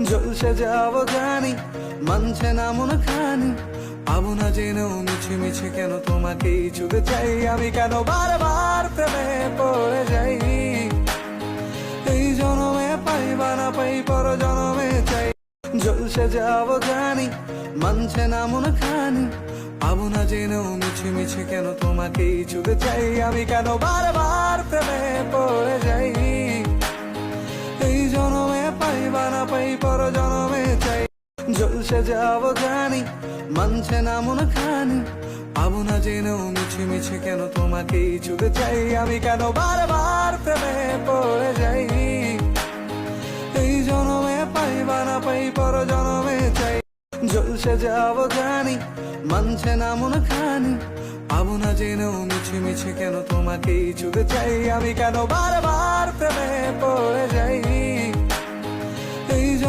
ঝলসে যাব জানি, মানছে না মন খানি, পাবো না জেনেও মিছে মিছে কেন তোমাকেই ছুঁতে চাই আমি, কেন বারবার প্রেমে পড়ে যাই। এই জনমে পাই বা না পাই পর জনমে চাই। ঝলসে যাব জানি, মানছে না মন খানি, পাবো না জেনেও মিছে মিছে কেন তোমাকেই ছুঁতে চাই আমি, কেন বারবার প্রেমে পড়ে যাই। এই জনমে পাই বা না পাই পর জনমে চাই। ঝলসে যাব জানি, মানছে না মন খানি, পাবো না জেনেও মিছে মিছে কেন তোমাকেই ছুঁতে চাই আমি, কেন বারবার প্রেমে পড়ে যাই। এই জনমে পাই বা না পাই পর জনমে চাই। ঝলসে যাব জানি, মানছে না মন খানি, পাবো না জেনেও মিছে মিছে কেন তোমাকেই ছুঁতে চাই আমি, কেন বারবার প্রেমে পড়ে যাই।